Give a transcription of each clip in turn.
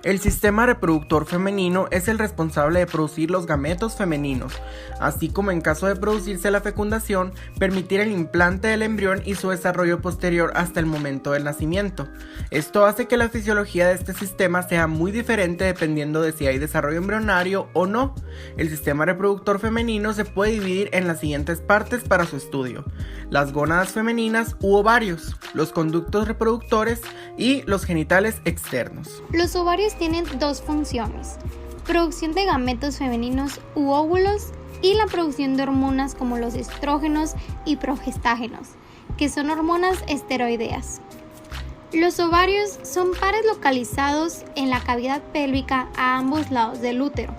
El sistema reproductor femenino es el responsable de producir los gametos femeninos, así como en caso de producirse la fecundación, permitir el implante del embrión y su desarrollo posterior hasta el momento del nacimiento. Esto hace que la fisiología de este sistema sea muy diferente dependiendo de si hay desarrollo embrionario o no. El sistema reproductor femenino se puede dividir en las siguientes partes para su estudio: las gónadas femeninas u ovarios, los conductos reproductores y los genitales externos. Los ovarios tienen dos funciones: producción de gametos femeninos u óvulos y la producción de hormonas como los estrógenos y progestágenos, que son hormonas esteroideas. Los ovarios son pares localizados en la cavidad pélvica a ambos lados del útero,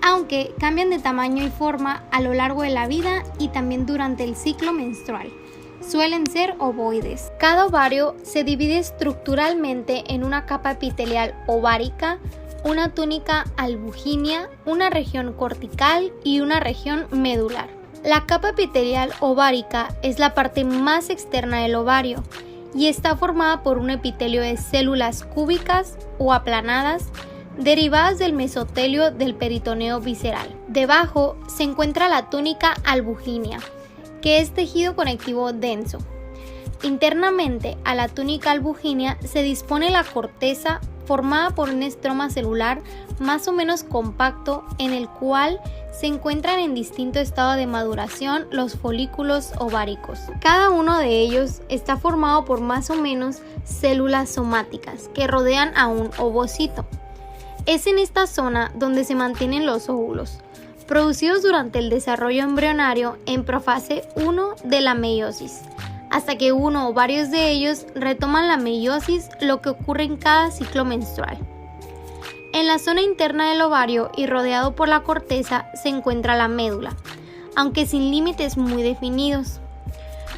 aunque cambian de tamaño y forma a lo largo de la vida y también durante el ciclo menstrual. Suelen ser ovoides. Cada ovario se divide estructuralmente en una capa epitelial ovárica, una túnica albugínea, una región cortical y una región medular. La capa epitelial ovárica es la parte más externa del ovario y está formada por un epitelio de células cúbicas o aplanadas derivadas del mesotelio del peritoneo visceral. Debajo se encuentra la túnica albugínea, que es tejido conectivo denso. Internamente a la túnica albugínea se dispone la corteza, formada por un estroma celular más o menos compacto en el cual se encuentran en distinto estado de maduración los folículos ováricos. Cada uno de ellos está formado por más o menos células somáticas que rodean a un ovocito. Es en esta zona donde se mantienen los óvulos, producidos durante el desarrollo embrionario en profase 1 de la meiosis, hasta que uno o varios de ellos retoman la meiosis, lo que ocurre en cada ciclo menstrual. En la zona interna del ovario y rodeado por la corteza se encuentra la médula, aunque sin límites muy definidos.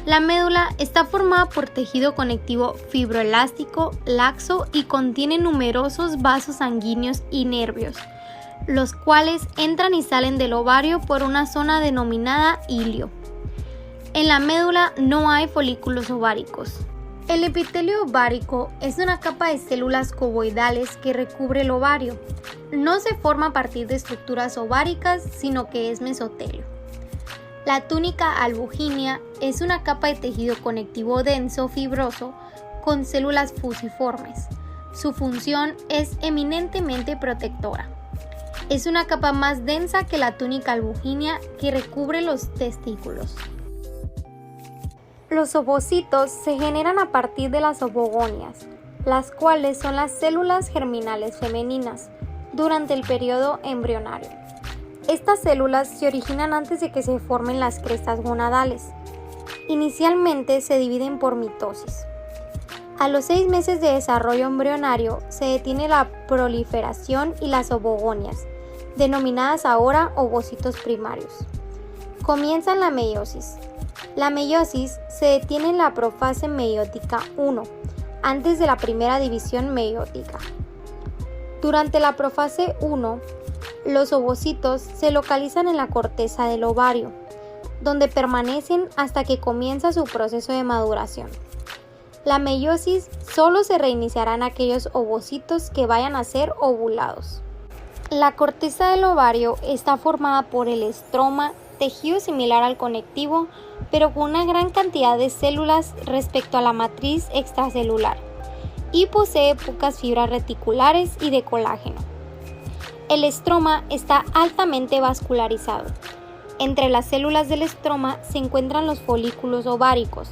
La médula está formada por tejido conectivo fibroelástico, laxo y contiene numerosos vasos sanguíneos y nervios, los cuales entran y salen del ovario por una zona denominada hilio. En la médula no hay folículos ováricos. El epitelio ovárico es una capa de células cuboidales que recubre el ovario. No se forma a partir de estructuras ováricas, sino que es mesotelio. La túnica albugínea es una capa de tejido conectivo denso fibroso con células fusiformes. Su función es eminentemente protectora. Es una capa más densa que la túnica albugínea que recubre los testículos. Los ovocitos se generan a partir de las ovogonias, las cuales son las células germinales femeninas, durante el periodo embrionario. Estas células se originan antes de que se formen las crestas gonadales. Inicialmente se dividen por mitosis. A los 6 meses de desarrollo embrionario se detiene la proliferación y las ovogonias, denominadas ahora ovocitos primarios. Comienza la meiosis. La meiosis se detiene en la profase meiótica 1, antes de la primera división meiótica. Durante la profase 1, los ovocitos se localizan en la corteza del ovario, donde permanecen hasta que comienza su proceso de maduración. La meiosis solo se reiniciará en aquellos ovocitos que vayan a ser ovulados. La corteza del ovario está formada por el estroma, tejido similar al conectivo, pero con una gran cantidad de células respecto a la matriz extracelular, y posee pocas fibras reticulares y de colágeno. El estroma está altamente vascularizado. Entre las células del estroma se encuentran los folículos ováricos,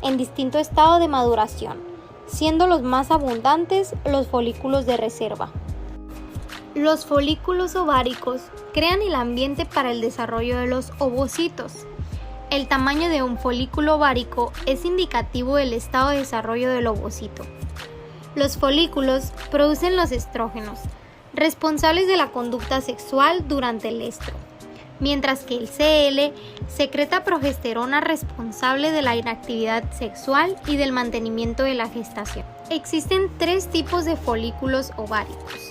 en distinto estado de maduración, siendo los más abundantes los folículos de reserva. Los folículos ováricos crean el ambiente para el desarrollo de los ovocitos. El tamaño de un folículo ovárico es indicativo del estado de desarrollo del ovocito. Los folículos producen los estrógenos, responsables de la conducta sexual durante el estro, mientras que el CL secreta progesterona responsable de la inactividad sexual y del mantenimiento de la gestación. Existen 3 tipos de folículos ováricos.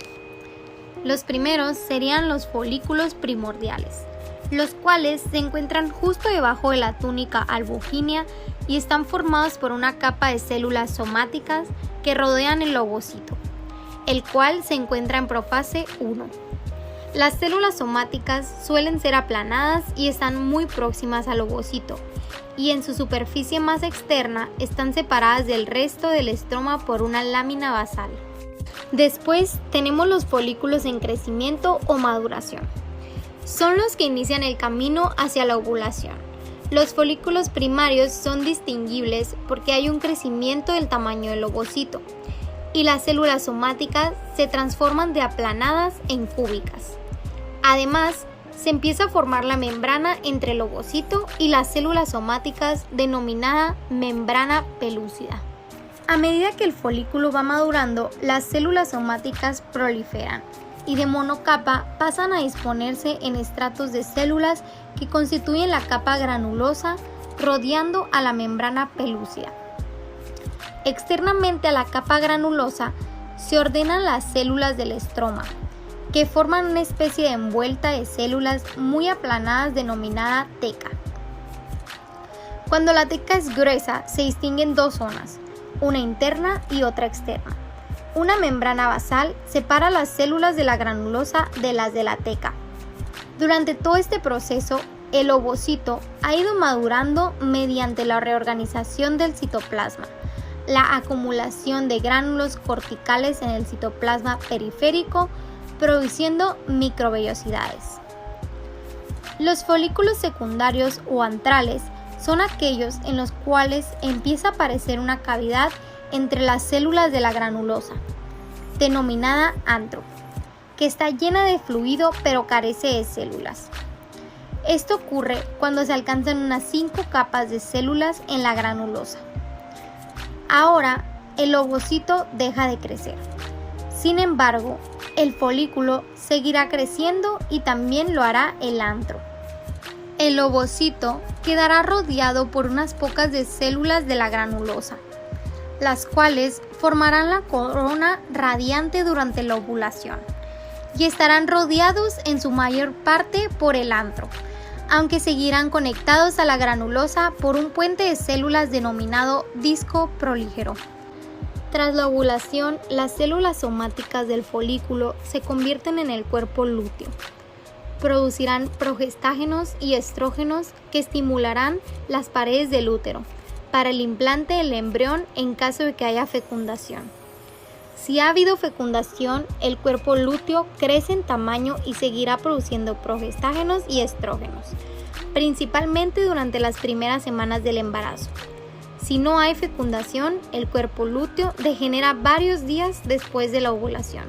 Los primeros serían los folículos primordiales, los cuales se encuentran justo debajo de la túnica albuginea y están formados por una capa de células somáticas que rodean el ovocito, el cual se encuentra en profase 1. Las células somáticas suelen ser aplanadas y están muy próximas al ovocito, y en su superficie más externa están separadas del resto del estroma por una lámina basal. Después tenemos los folículos en crecimiento o maduración. Son los que inician el camino hacia la ovulación. Los folículos primarios son distinguibles porque hay un crecimiento del tamaño del ovocito, y las células somáticas se transforman de aplanadas en cúbicas. Además, se empieza a formar la membrana entre el ovocito y las células somáticas denominada membrana pelúcida. A medida que el folículo va madurando, las células somáticas proliferan y de monocapa pasan a disponerse en estratos de células que constituyen la capa granulosa rodeando a la membrana pelúcida. Externamente a la capa granulosa se ordenan las células del estroma, que forman una especie de envuelta de células muy aplanadas denominada teca. Cuando la teca es gruesa, se distinguen dos zonas, una interna y otra externa. Una membrana basal separa las células de la granulosa de las de la teca. Durante todo este proceso, el ovocito ha ido madurando mediante la reorganización del citoplasma, la acumulación de gránulos corticales en el citoplasma periférico, produciendo microvellosidades. Los folículos secundarios o antrales son aquellos en los cuales empieza a aparecer una cavidad entre las células de la granulosa, denominada antro, que está llena de fluido pero carece de células. Esto ocurre cuando se alcanzan unas 5 capas de células en la granulosa. Ahora, el ovocito deja de crecer. Sin embargo, el folículo seguirá creciendo y también lo hará el antro. El ovocito quedará rodeado por unas pocas de células de la granulosa, las cuales formarán la corona radiante durante la ovulación y estarán rodeados en su mayor parte por el antro, aunque seguirán conectados a la granulosa por un puente de células denominado disco prolígero. Tras la ovulación, las células somáticas del folículo se convierten en el cuerpo lúteo. Producirán progestágenos y estrógenos que estimularán las paredes del útero para el implante del embrión en caso de que haya fecundación. Si ha habido fecundación, el cuerpo lúteo crece en tamaño y seguirá produciendo progestágenos y estrógenos, principalmente durante las primeras semanas del embarazo. Si no hay fecundación, el cuerpo lúteo degenera varios días después de la ovulación.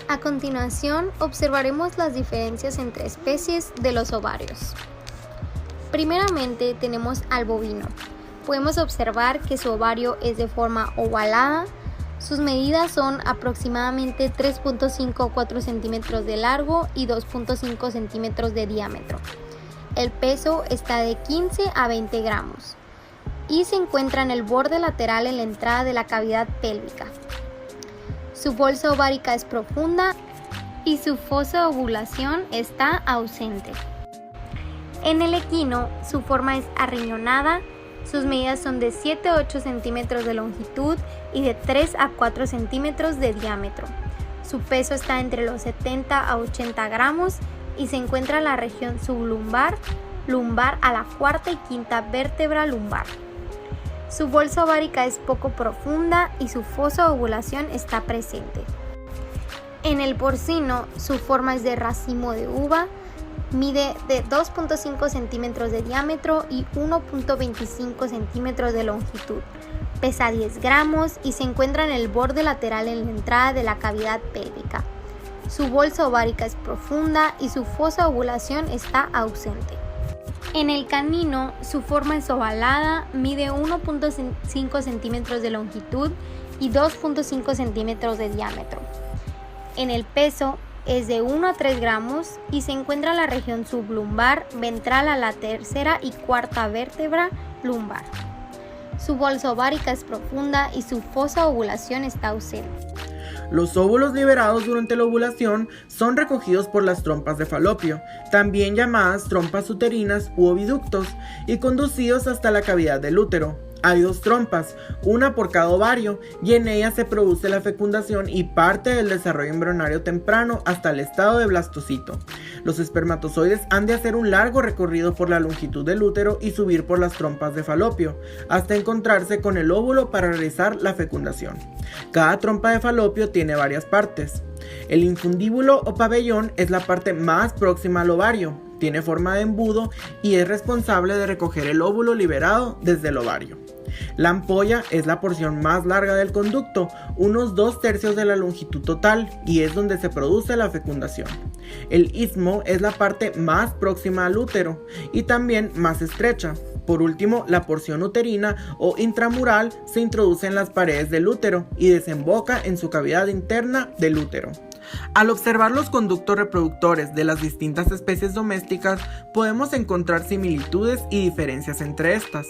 A continuación, observaremos las diferencias entre especies de los ovarios. Primeramente tenemos al bovino. Podemos observar que su ovario es de forma ovalada. Sus medidas son aproximadamente 3.5 o 4 centímetros de largo y 2.5 centímetros de diámetro. El peso está de 15 a 20 gramos y se encuentra en el borde lateral en la entrada de la cavidad pélvica. Su bolsa ovárica es profunda y su fosa de ovulación está ausente. En el equino, su forma es arriñonada, sus medidas son de 7 a 8 centímetros de longitud y de 3 a 4 centímetros de diámetro. Su peso está entre los 70 a 80 gramos y se encuentra en la región sublumbar, lumbar a la cuarta y quinta vértebra lumbar. Su bolsa ovárica es poco profunda y su fosa de ovulación está presente. En el porcino, su forma es de racimo de uva, mide de 2.5 centímetros de diámetro y 1.25 centímetros de longitud. Pesa 10 gramos y se encuentra en el borde lateral en la entrada de la cavidad pélvica. Su bolsa ovárica es profunda y su fosa de ovulación está ausente. En el canino, su forma es ovalada, mide 1.5 centímetros de longitud y 2.5 centímetros de diámetro. En el peso es de 1 a 3 gramos y se encuentra en la región sublumbar, ventral a la tercera y cuarta vértebra lumbar. Su bolsa ovárica es profunda y su fosa de ovulación está ausente. Los óvulos liberados durante la ovulación son recogidos por las trompas de falopio, también llamadas trompas uterinas u oviductos, y conducidos hasta la cavidad del útero. Hay 2 trompas, una por cada ovario, y en ellas se produce la fecundación y parte del desarrollo embrionario temprano hasta el estado de blastocito. Los espermatozoides han de hacer un largo recorrido por la longitud del útero y subir por las trompas de falopio, hasta encontrarse con el óvulo para realizar la fecundación. Cada trompa de falopio tiene varias partes. El infundíbulo o pabellón es la parte más próxima al ovario. Tiene forma de embudo y es responsable de recoger el óvulo liberado desde el ovario. La ampolla es la porción más larga del conducto, unos 2/3 de la longitud total, y es donde se produce la fecundación. El istmo es la parte más próxima al útero y también más estrecha. Por último, la porción uterina o intramural se introduce en las paredes del útero y desemboca en su cavidad interna del útero. Al observar los conductos reproductores de las distintas especies domésticas, podemos encontrar similitudes y diferencias entre estas.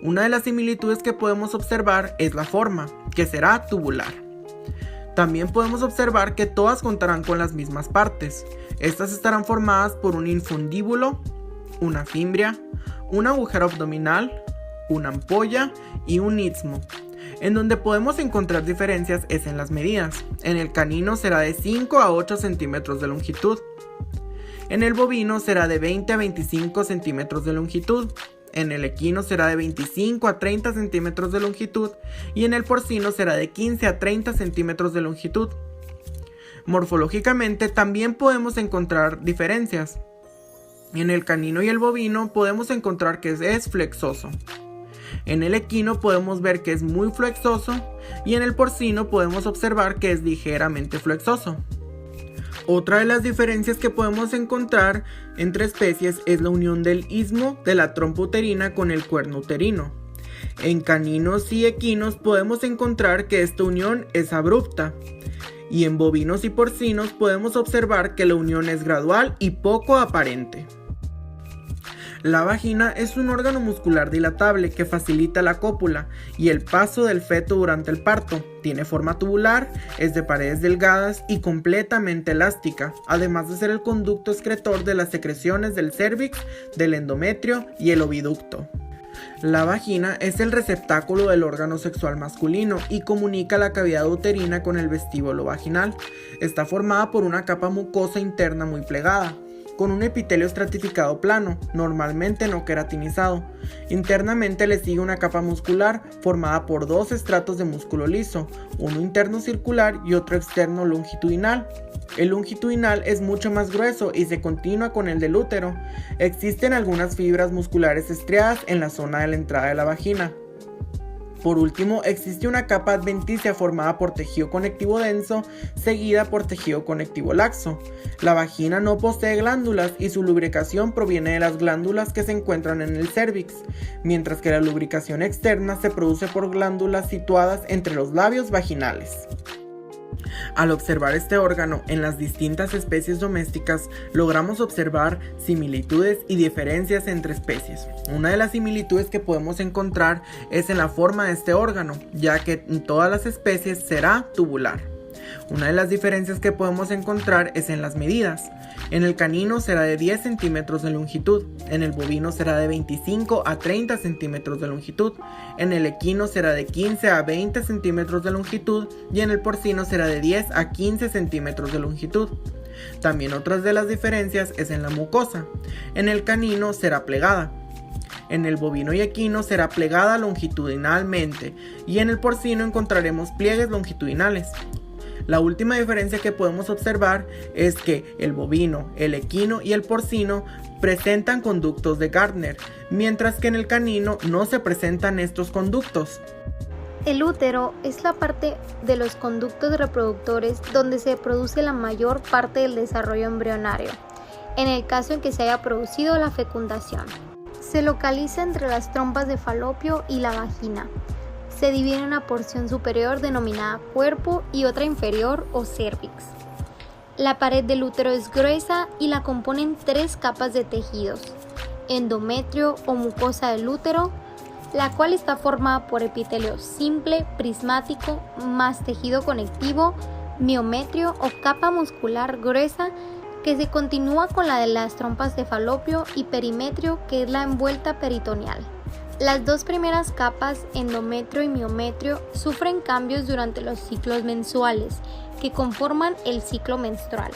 Una de las similitudes que podemos observar es la forma, que será tubular. También podemos observar que todas contarán con las mismas partes. Estas estarán formadas por un infundíbulo, una fimbria, un agujero abdominal, una ampolla y un istmo. En donde podemos encontrar diferencias es en las medidas. En el canino será de 5 a 8 centímetros de longitud. En el bovino será de 20 a 25 centímetros de longitud. En el equino será de 25 a 30 centímetros de longitud. Y en el porcino será de 15 a 30 centímetros de longitud. Morfológicamente también podemos encontrar diferencias. En el canino y el bovino podemos encontrar que es flexoso. En el equino podemos ver que es muy flexoso y en el porcino podemos observar que es ligeramente flexoso. Otra de las diferencias que podemos encontrar entre especies es la unión del istmo de la trompa uterina con el cuerno uterino. En caninos y equinos podemos encontrar que esta unión es abrupta. Y en bovinos y porcinos podemos observar que la unión es gradual y poco aparente. La vagina es un órgano muscular dilatable que facilita la cópula y el paso del feto durante el parto. Tiene forma tubular, es de paredes delgadas y completamente elástica, además de ser el conducto excretor de las secreciones del cérvix, del endometrio y el oviducto. La vagina es el receptáculo del órgano sexual masculino y comunica la cavidad uterina con el vestíbulo vaginal. Está formada por una capa mucosa interna muy plegada, con un epitelio estratificado plano, normalmente no queratinizado. Internamente le sigue una capa muscular formada por 2 estratos de músculo liso, uno interno circular y otro externo longitudinal. El longitudinal es mucho más grueso y se continúa con el del útero. Existen algunas fibras musculares estriadas en la zona de la entrada de la vagina. Por último, existe una capa adventicia formada por tejido conectivo denso, seguida por tejido conectivo laxo. La vagina no posee glándulas y su lubricación proviene de las glándulas que se encuentran en el cérvix, mientras que la lubricación externa se produce por glándulas situadas entre los labios vaginales. Al observar este órgano en las distintas especies domésticas, logramos observar similitudes y diferencias entre especies. Una de las similitudes que podemos encontrar es en la forma de este órgano, ya que en todas las especies será tubular. Una de las diferencias que podemos encontrar es en las medidas. En el canino será de 10 centímetros de longitud, en el bovino será de 25 a 30 centímetros de longitud, en el equino será de 15 a 20 centímetros de longitud y en el porcino será de 10 a 15 centímetros de longitud. También otras de las diferencias es en la mucosa. En el canino será plegada. En el bovino y equino será plegada longitudinalmente y en el porcino encontraremos pliegues longitudinales. La última diferencia que podemos observar es que el bovino, el equino y el porcino presentan conductos de Gardner, mientras que en el canino no se presentan estos conductos. El útero es la parte de los conductos reproductores donde se produce la mayor parte del desarrollo embrionario, en el caso en que se haya producido la fecundación. Se localiza entre las trompas de falopio y la vagina. Se divide en una porción superior denominada cuerpo y otra inferior o cérvix. La pared del útero es gruesa y la componen 3 capas de tejidos: endometrio o mucosa del útero, la cual está formada por epitelio simple, prismático, más tejido conectivo, miometrio o capa muscular gruesa que se continúa con la de las trompas de falopio y perimetrio, que es la envuelta peritoneal. Las dos primeras capas, endometrio y miometrio, sufren cambios durante los ciclos menstruales, que conforman el ciclo menstrual.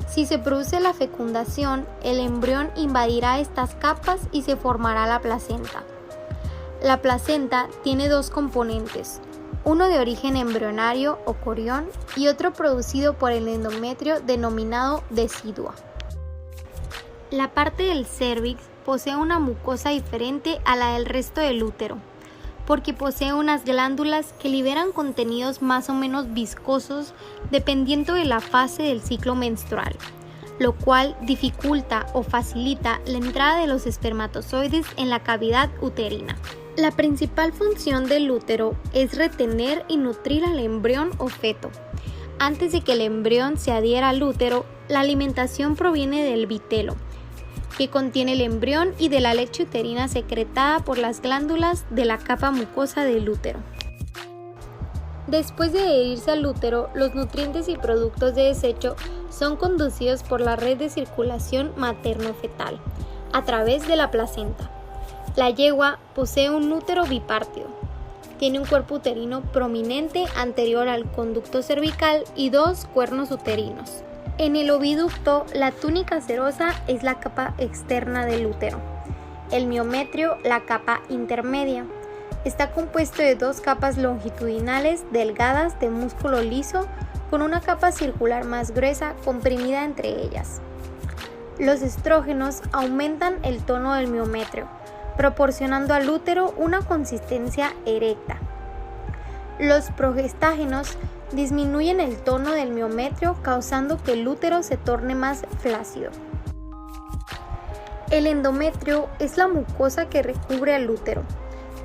Si se produce la fecundación, el embrión invadirá estas capas y se formará la placenta. La placenta tiene dos componentes, uno de origen embrionario o corión y otro producido por el endometrio denominado decidua. La parte del cérvix posee una mucosa diferente a la del resto del útero, porque posee unas glándulas que liberan contenidos más o menos viscosos dependiendo de la fase del ciclo menstrual, lo cual dificulta o facilita la entrada de los espermatozoides en la cavidad uterina. La principal función del útero es retener y nutrir al embrión o feto. Antes de que el embrión se adhiera al útero, la alimentación proviene del vitelo, que contiene el embrión, y de la leche uterina secretada por las glándulas de la capa mucosa del útero. Después de adherirse al útero, los nutrientes y productos de desecho son conducidos por la red de circulación materno-fetal a través de la placenta. La yegua posee un útero bipártido. Tiene un cuerpo uterino prominente anterior al conducto cervical y dos cuernos uterinos. En el oviducto, la túnica serosa es la capa externa del útero. El miometrio, la capa intermedia. Está compuesto de dos capas longitudinales delgadas de músculo liso con una capa circular más gruesa comprimida entre ellas. Los estrógenos aumentan el tono del miometrio, proporcionando al útero una consistencia erecta. Los progestágenos disminuyen el tono del miometrio, causando que el útero se torne más flácido. El endometrio es la mucosa que recubre al útero.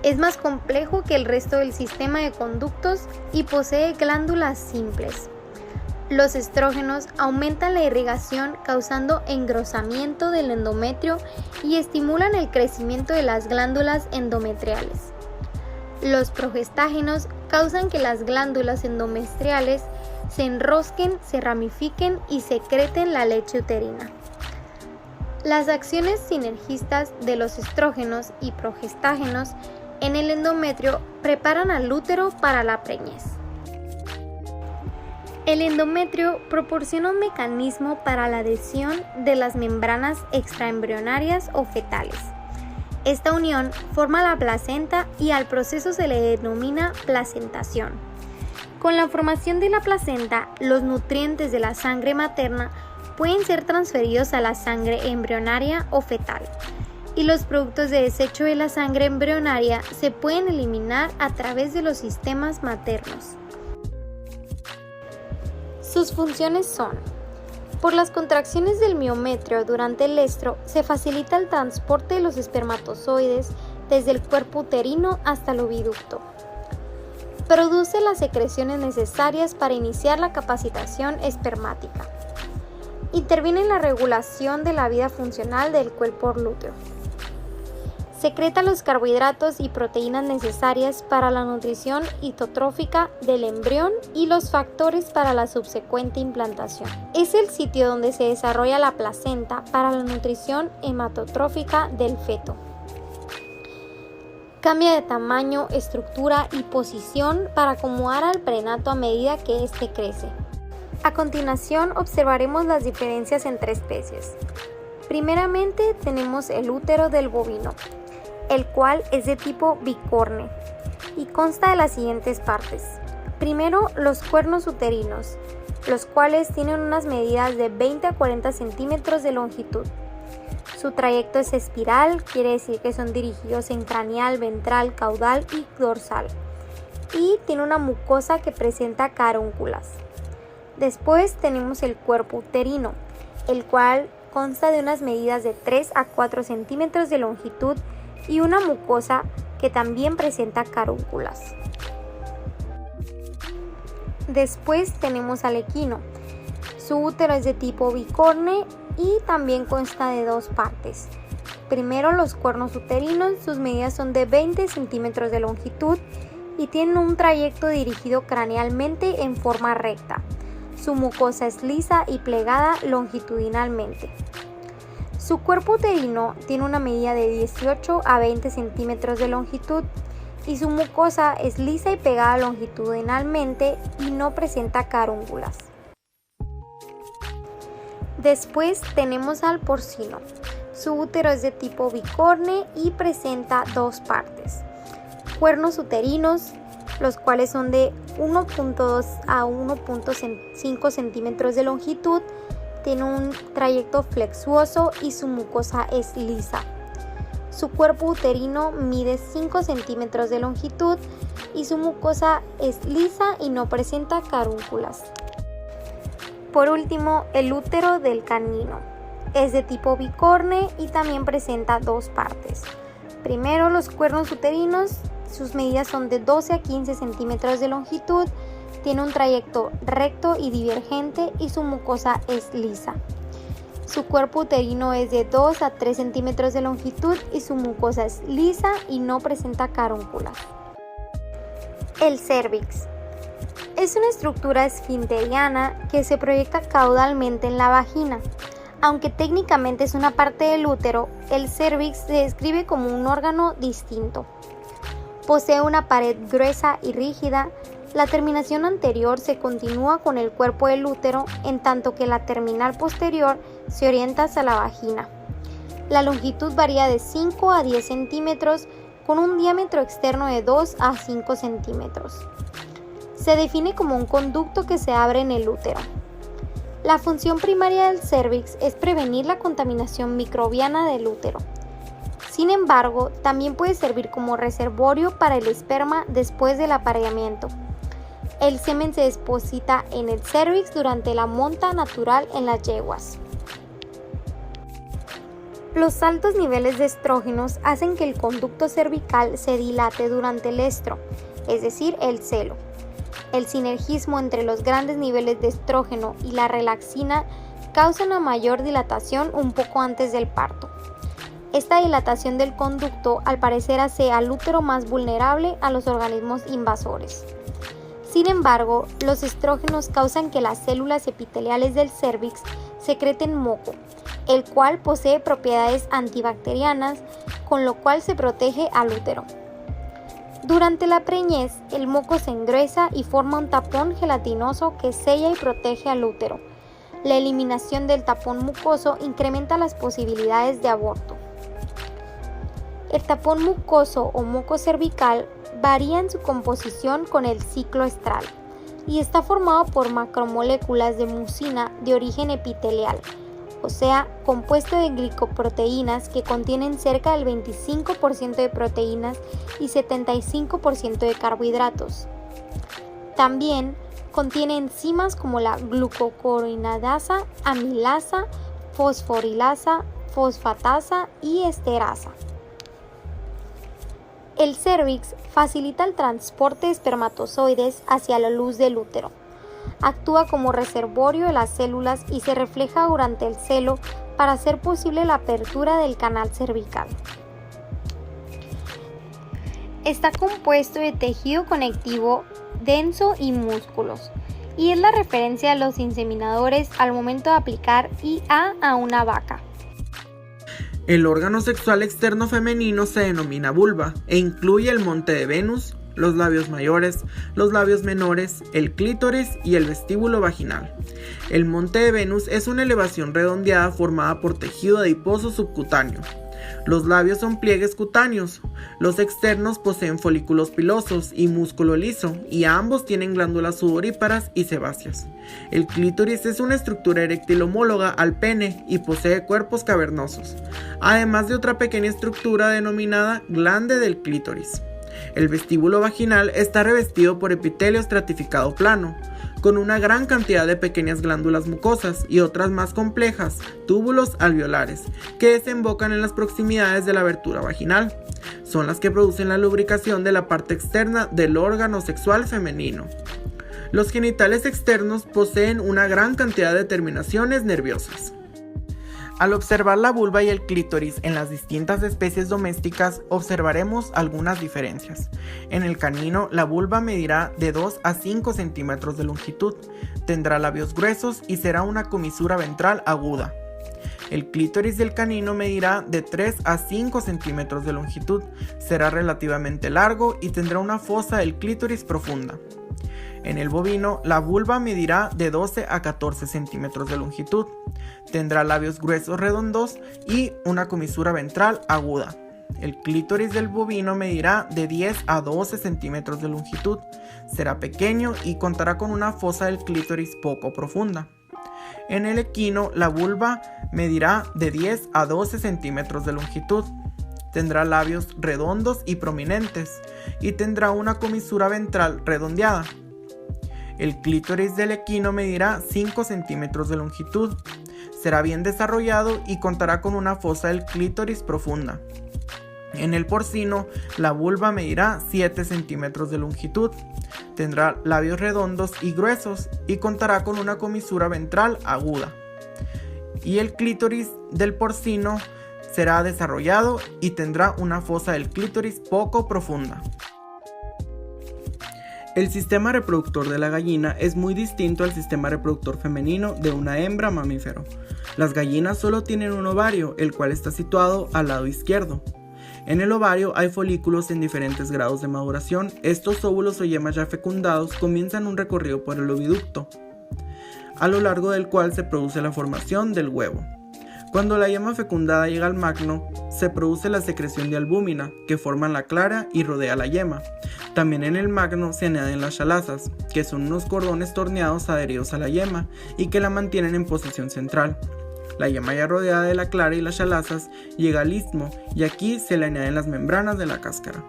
Es más complejo que el resto del sistema de conductos y posee glándulas simples. Los estrógenos aumentan la irrigación, causando engrosamiento del endometrio y estimulan el crecimiento de las glándulas endometriales. Los progestágenos causan que las glándulas endometriales se enrosquen, se ramifiquen y secreten la leche uterina. Las acciones sinergistas de los estrógenos y progestágenos en el endometrio preparan al útero para la preñez. El endometrio proporciona un mecanismo para la adhesión de las membranas extraembrionarias o fetales. Esta unión forma la placenta y al proceso se le denomina placentación. Con la formación de la placenta, los nutrientes de la sangre materna pueden ser transferidos a la sangre embrionaria o fetal, y los productos de desecho de la sangre embrionaria se pueden eliminar a través de los sistemas maternos. Sus funciones son: por las contracciones del miometrio durante el estro, se facilita el transporte de los espermatozoides desde el cuerpo uterino hasta el oviducto. Produce las secreciones necesarias para iniciar la capacitación espermática. Interviene en la regulación de la vida funcional del cuerpo lúteo. Secreta los carbohidratos y proteínas necesarias para la nutrición hitotrófica del embrión y los factores para la subsecuente implantación. Es el sitio donde se desarrolla la placenta para la nutrición hematotrófica del feto. Cambia de tamaño, estructura y posición para acomodar al prenato a medida que éste crece. A continuación observaremos las diferencias entre especies. Primeramente tenemos el útero del bovino, el cual es de tipo bicorne y consta de las siguientes partes. Primero, los cuernos uterinos, los cuales tienen unas medidas de 20 a 40 centímetros de longitud. Su trayecto es espiral, quiere decir que son dirigidos en craneal, ventral, caudal y dorsal, y tiene una mucosa que presenta carúnculas. Después tenemos el cuerpo uterino, el cual consta de unas medidas de 3 a 4 centímetros de longitud y una mucosa que también presenta carúnculas. Después tenemos al equino. Su útero es de tipo bicorne y también consta de dos partes. Primero, los cuernos uterinos, sus medidas son de 20 centímetros de longitud y tienen un trayecto dirigido cranealmente en forma recta. Su mucosa es lisa y plegada longitudinalmente. Su cuerpo uterino tiene una medida de 18 a 20 centímetros de longitud y su mucosa es lisa y pegada longitudinalmente y no presenta carúnculas. Después tenemos al porcino. Su útero es de tipo bicorne y presenta dos partes. Cuernos uterinos, los cuales son de 1.2 a 1.5 centímetros de longitud, tiene un trayecto flexuoso y su mucosa es lisa. Su cuerpo uterino mide 5 centímetros de longitud y su mucosa es lisa y no presenta carúnculas. Por último, el útero del canino. Es de tipo bicorne y también presenta dos partes. Primero, los cuernos uterinos, sus medidas son de 12 a 15 centímetros de longitud, tiene un trayecto recto y divergente y su mucosa es lisa. Su cuerpo uterino es de 2 a 3 centímetros de longitud y su mucosa es lisa y no presenta carúnculas. El cérvix. Es una estructura esfinteriana que se proyecta caudalmente en la vagina. Aunque técnicamente es una parte del útero, el cérvix se describe como un órgano distinto. Posee una pared gruesa y rígida. La terminación anterior se continúa con el cuerpo del útero, en tanto que la terminal posterior se orienta hacia la vagina. La longitud varía de 5 a 10 centímetros, con un diámetro externo de 2 a 5 centímetros. Se define como un conducto que se abre en el útero. La función primaria del cérvix es prevenir la contaminación microbiana del útero. Sin embargo, también puede servir como reservorio para el esperma después del apareamiento. El semen se deposita en el cérvix durante la monta natural en las yeguas. Los altos niveles de estrógenos hacen que el conducto cervical se dilate durante el estro, es decir, el celo. El sinergismo entre los grandes niveles de estrógeno y la relaxina causa una mayor dilatación un poco antes del parto. Esta dilatación del conducto al parecer hace al útero más vulnerable a los organismos invasores. Sin embargo, los estrógenos causan que las células epiteliales del cérvix secreten moco, el cual posee propiedades antibacterianas, con lo cual se protege al útero. Durante la preñez, el moco se engruesa y forma un tapón gelatinoso que sella y protege al útero. La eliminación del tapón mucoso incrementa las posibilidades de aborto. El tapón mucoso o moco cervical varía en su composición con el ciclo estral y está formado por macromoléculas de mucina de origen epitelial, o sea, compuesto de glicoproteínas que contienen cerca del 25% de proteínas y 75% de carbohidratos. También contiene enzimas como la glucocoronidasa, amilasa, fosforilasa, fosfatasa y esterasa. El cérvix facilita el transporte de espermatozoides hacia la luz del útero. Actúa como reservorio de las células y se refleja durante el celo para hacer posible la apertura del canal cervical. Está compuesto de tejido conectivo denso y músculos, y es la referencia de los inseminadores al momento de aplicar IA a una vaca. El órgano sexual externo femenino se denomina vulva e incluye el monte de Venus, los labios mayores, los labios menores, el clítoris y el vestíbulo vaginal. El monte de Venus es una elevación redondeada formada por tejido adiposo subcutáneo. Los labios son pliegues cutáneos. Los externos poseen folículos pilosos y músculo liso, y ambos tienen glándulas sudoríparas y sebáceas. El clítoris es una estructura eréctil homóloga al pene y posee cuerpos cavernosos, además de otra pequeña estructura denominada glande del clítoris. El vestíbulo vaginal está revestido por epitelio estratificado plano, con una gran cantidad de pequeñas glándulas mucosas y otras más complejas, túbulos alveolares, que desembocan en las proximidades de la abertura vaginal. Son las que producen la lubricación de la parte externa del órgano sexual femenino. Los genitales externos poseen una gran cantidad de terminaciones nerviosas. Al observar la vulva y el clítoris en las distintas especies domésticas, observaremos algunas diferencias. En el canino, la vulva medirá de 2 a 5 centímetros de longitud, tendrá labios gruesos y será una comisura ventral aguda. El clítoris del canino medirá de 3 a 5 centímetros de longitud, será relativamente largo y tendrá una fosa del clítoris profunda. En el bovino, la vulva medirá de 12 a 14 centímetros de longitud, tendrá labios gruesos redondos y una comisura ventral aguda. El clítoris del bovino medirá de 10 a 12 centímetros de longitud, será pequeño y contará con una fosa del clítoris poco profunda. En el equino, la vulva medirá de 10 a 12 centímetros de longitud, tendrá labios redondos y prominentes y tendrá una comisura ventral redondeada. El clítoris del equino medirá 5 centímetros de longitud, será bien desarrollado y contará con una fosa del clítoris profunda. En el porcino, la vulva medirá 7 centímetros de longitud, tendrá labios redondos y gruesos y contará con una comisura ventral aguda. Y el clítoris del porcino será desarrollado y tendrá una fosa del clítoris poco profunda. El sistema reproductor de la gallina es muy distinto al sistema reproductor femenino de una hembra mamífero. Las gallinas solo tienen un ovario, el cual está situado al lado izquierdo. En el ovario hay folículos en diferentes grados de maduración. Estos óvulos o yemas ya fecundados comienzan un recorrido por el oviducto, a lo largo del cual se produce la formación del huevo. Cuando la yema fecundada llega al magno, se produce la secreción de albúmina, que forman la clara y rodea la yema. También en el magno se añaden las chalazas, que son unos cordones torneados adheridos a la yema y que la mantienen en posición central. La yema ya rodeada de la clara y las chalazas llega al istmo y aquí se le añaden las membranas de la cáscara.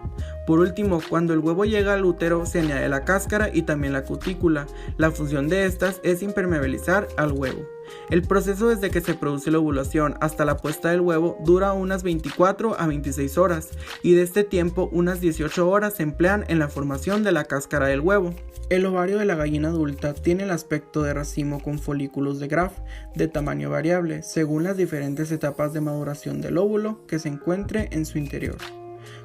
Por último, cuando el huevo llega al útero se añade la cáscara y también la cutícula. La función de estas es impermeabilizar al huevo. El proceso desde que se produce la ovulación hasta la puesta del huevo dura unas 24 a 26 horas y de este tiempo unas 18 horas se emplean en la formación de la cáscara del huevo. El ovario de la gallina adulta tiene el aspecto de racimo con folículos de Graf de tamaño variable según las diferentes etapas de maduración del óvulo que se encuentre en su interior.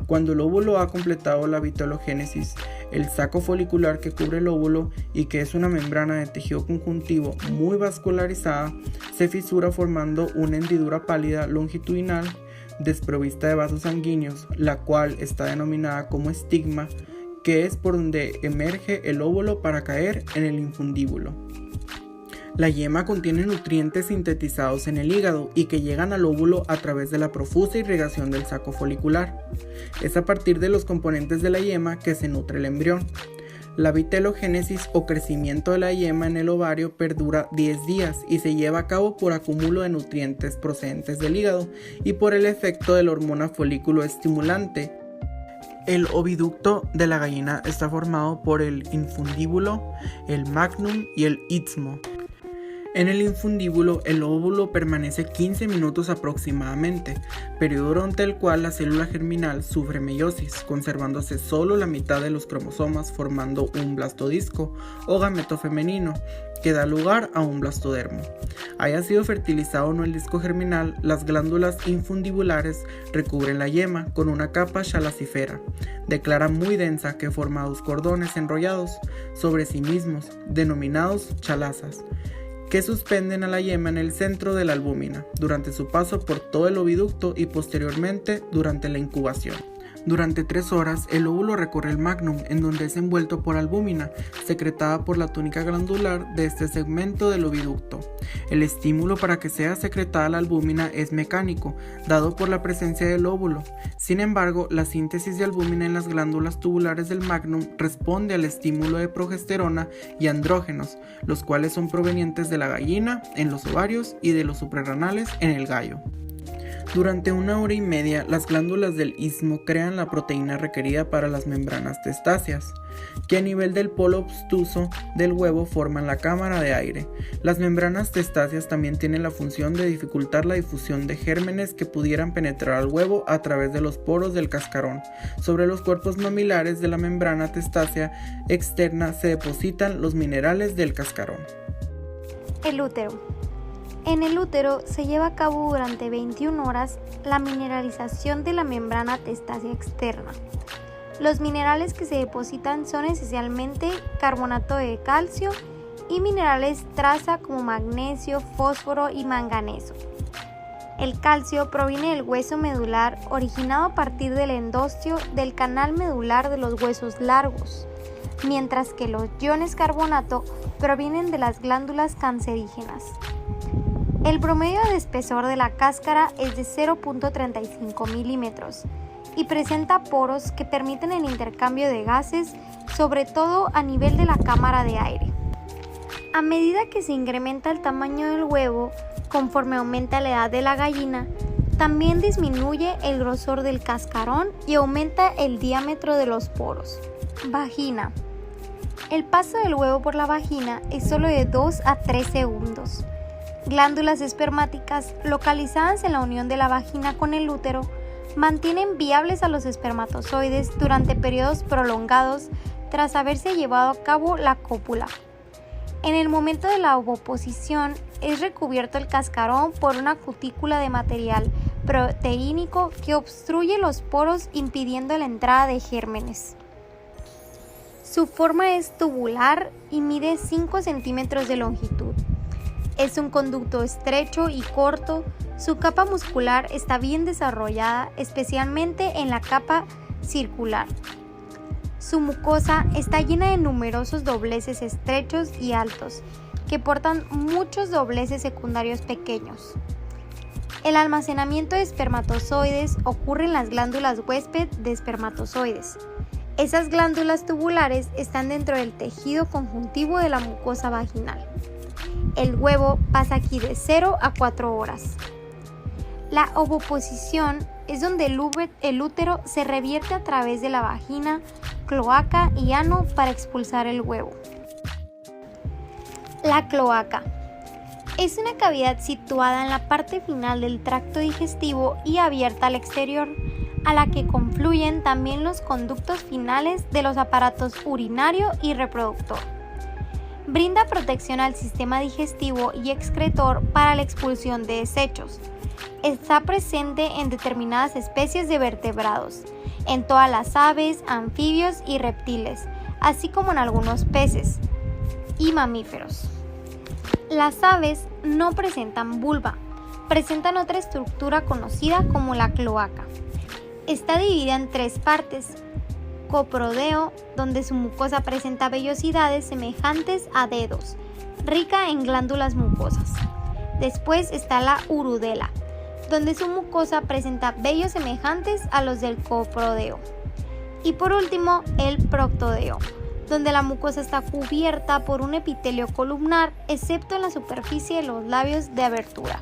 Cuando el óvulo ha completado la vitellogénesis, el saco folicular que cubre el óvulo y que es una membrana de tejido conjuntivo muy vascularizada, se fisura formando una hendidura pálida longitudinal desprovista de vasos sanguíneos, la cual está denominada como estigma, que es por donde emerge el óvulo para caer en el infundíbulo. La yema contiene nutrientes sintetizados en el hígado y que llegan al óvulo a través de la profusa irrigación del saco folicular. Es a partir de los componentes de la yema que se nutre el embrión. La vitellogénesis o crecimiento de la yema en el ovario perdura 10 días y se lleva a cabo por acúmulo de nutrientes procedentes del hígado y por el efecto de la hormona folículo estimulante. El oviducto de la gallina está formado por el infundíbulo, el magnum y el istmo. En el infundíbulo, el óvulo permanece 15 minutos aproximadamente, periodo durante el cual la célula germinal sufre meiosis, conservándose solo la mitad de los cromosomas formando un blastodisco o gameto femenino, que da lugar a un blastodermo. Haya sido fertilizado o no el disco germinal, las glándulas infundibulares recubren la yema con una capa chalacífera, de clara muy densa que forma dos cordones enrollados sobre sí mismos, denominados chalazas, que suspenden a la yema en el centro de la albúmina, durante su paso por todo el oviducto y posteriormente durante la incubación. Durante 3 horas, el óvulo recorre el magnum, en donde es envuelto por albúmina, secretada por la túnica glandular de este segmento del oviducto. El estímulo para que sea secretada la albúmina es mecánico, dado por la presencia del óvulo. Sin embargo, la síntesis de albúmina en las glándulas tubulares del magnum responde al estímulo de progesterona y andrógenos, los cuales son provenientes de la gallina en los ovarios y de los suprarrenales en el gallo. Durante 1 hora y media, las glándulas del istmo crean la proteína requerida para las membranas testáceas, que a nivel del polo obtuso del huevo forman la cámara de aire. Las membranas testáceas también tienen la función de dificultar la difusión de gérmenes que pudieran penetrar al huevo a través de los poros del cascarón. Sobre los cuerpos mamilares de la membrana testácea externa se depositan los minerales del cascarón. El útero. En el útero se lleva a cabo durante 21 horas la mineralización de la membrana testácea externa. Los minerales que se depositan son esencialmente carbonato de calcio y minerales traza como magnesio, fósforo y manganeso. El calcio proviene del hueso medular originado a partir del endostio del canal medular de los huesos largos, mientras que los iones carbonato provienen de las glándulas cancerígenas. El promedio de espesor de la cáscara es de 0.35 milímetros y presenta poros que permiten el intercambio de gases, sobre todo a nivel de la cámara de aire. A medida que se incrementa el tamaño del huevo, conforme aumenta la edad de la gallina, también disminuye el grosor del cascarón y aumenta el diámetro de los poros. Vagina. El paso del huevo por la vagina es solo de 2 a 3 segundos. Glándulas espermáticas localizadas en la unión de la vagina con el útero mantienen viables a los espermatozoides durante periodos prolongados tras haberse llevado a cabo la cópula. En el momento de la ovoposición es recubierto el cascarón por una cutícula de material proteínico que obstruye los poros impidiendo la entrada de gérmenes. Su forma es tubular y mide 5 centímetros de longitud. Es un conducto estrecho y corto, su capa muscular está bien desarrollada, especialmente en la capa circular. Su mucosa está llena de numerosos dobleces estrechos y altos, que portan muchos dobleces secundarios pequeños. El almacenamiento de espermatozoides ocurre en las glándulas huésped de espermatozoides. Esas glándulas tubulares están dentro del tejido conjuntivo de la mucosa vaginal. El huevo pasa aquí de 0 a 4 horas. La ovoposición es donde el útero se revierte a través de la vagina, cloaca y ano para expulsar el huevo. La cloaca es una cavidad situada en la parte final del tracto digestivo y abierta al exterior, a la que confluyen también los conductos finales de los aparatos urinario y reproductor. Brinda protección al sistema digestivo y excretor para la expulsión de desechos. Está presente en determinadas especies de vertebrados, en todas las aves, anfibios y reptiles, así como en algunos peces y mamíferos. Las aves no presentan vulva, presentan otra estructura conocida como la cloaca. Está dividida en 3 partes: coprodeo, donde su mucosa presenta vellosidades semejantes a dedos, rica en glándulas mucosas. Después está la urudela, donde su mucosa presenta vellos semejantes a los del coprodeo. Y por último, el proctodeo, donde la mucosa está cubierta por un epitelio columnar, excepto en la superficie de los labios de abertura.